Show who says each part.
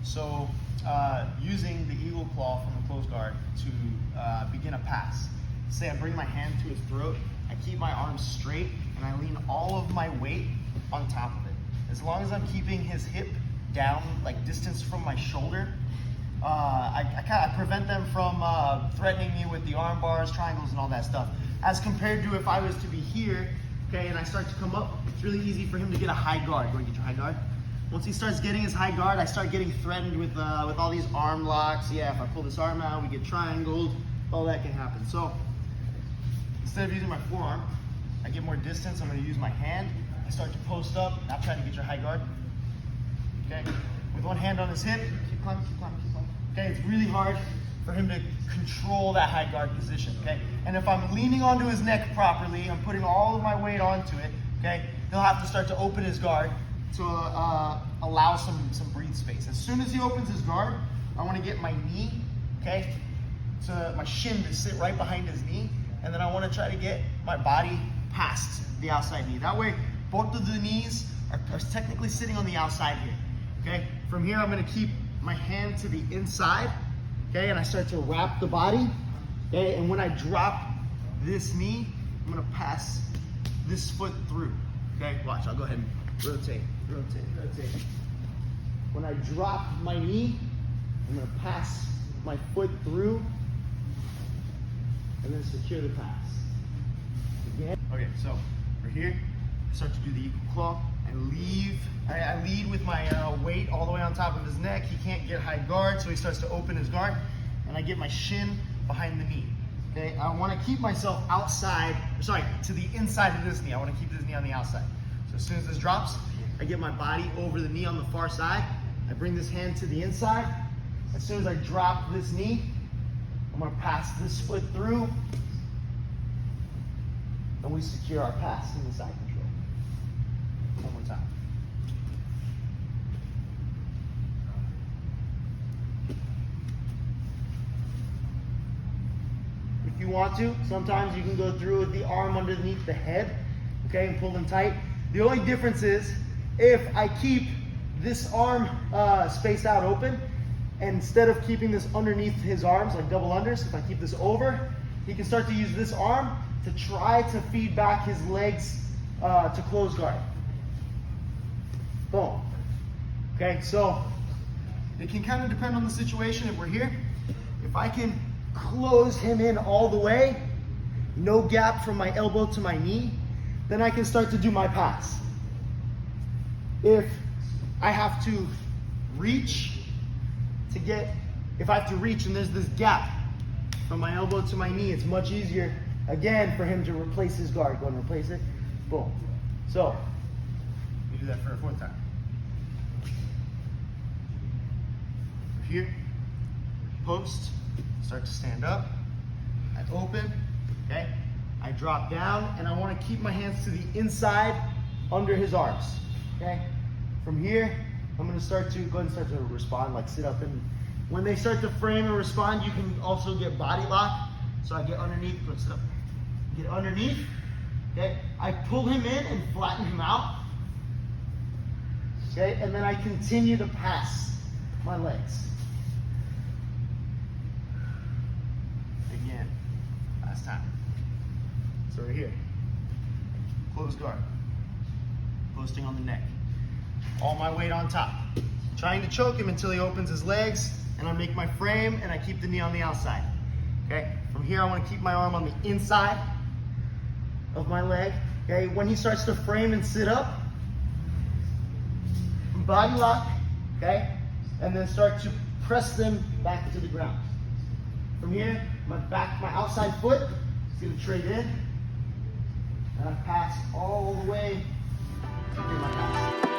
Speaker 1: So using the eagle claw from the close guard to begin a pass. Say I bring my hand to his throat, I keep my arms straight, and I lean all of my weight on top of it. As long as I'm keeping his hip down, like distance from my shoulder, I prevent them from threatening me with the arm bars, triangles, and all that stuff. As compared to if I was to be here, okay, and I start to come up, it's really easy for him to get a high guard. Go and get your high guard. Once he starts getting his high guard, I start getting threatened with all these arm locks. Yeah, if I pull this arm out, we get triangled, all that can happen. So instead of using my forearm, I get more distance. I'm going to use my hand. I start to post up. Now try to get your high guard. Okay, with one hand on his hip, keep climbing, keep climbing, keep climbing. Okay, it's really hard for him to control that high guard position. Okay, and if I'm leaning onto his neck properly, I'm putting all of my weight onto it. Okay, he'll have to start to open his guard to allow some breathe space. As soon as he opens his guard, I want to get my knee, okay, to my shin to sit right behind his knee, and then I want to try to get my body past the outside knee. That way, both of the knees are technically sitting on the outside here. Okay, from here I'm going to keep my hand to the inside, okay, and I start to wrap the body, okay, and when I drop this knee, I'm going to pass this foot through. Okay, watch, I'll go ahead and rotate, rotate, rotate. When I drop my knee, I'm going to pass my foot through and then secure the pass. Again. Okay, so we're here. I start to do the eagle claw. I lead with my weight all the way on top of his neck. He can't get high guard, so he starts to open his guard, and I get my shin behind the knee. Okay, I want to keep myself outside, sorry, to the inside of this knee. I want to keep this knee on the outside. So as soon as this drops, I get my body over the knee on the far side. I bring this hand to the inside. As soon as I drop this knee, I'm going to pass this foot through, and we secure our pass in the side control. One more time. If you want to, sometimes you can go through with the arm underneath the head, okay, and pull them tight. The only difference is if I keep this arm spaced out open, and instead of keeping this underneath his arms, like double unders, if I keep this over, he can start to use this arm to try to feed back his legs to close guard. Boom. Okay, so it can kind of depend on the situation. If we're here, if I can close him in all the way, no gap from my elbow to my knee, then I can start to do my pass. If I have to reach to get, if I have to reach and there's this gap from my elbow to my knee, it's much easier, again, for him to replace his guard. Go and replace it. Boom. So, we do that for a fourth time. Here, post, start to stand up, I open, okay? I drop down, and I want to keep my hands to the inside under his arms, okay? From here, I'm going to start to go ahead and start to respond, like sit up, and when they start to frame and respond, you can also get body lock. So I get underneath, go sit up, get underneath, okay? I pull him in and flatten him out, okay? And then I continue to pass my legs. Again, last time. So we're here, closed guard, posting on the neck. All my weight on top. Trying to choke him until he opens his legs, and I make my frame, and I keep the knee on the outside. Okay, from here I want to keep my arm on the inside of my leg. Okay, when he starts to frame and sit up, body lock, okay, and then start to press them back to the ground. From here, my outside foot is going to trade in, and I pass all the way to my pass.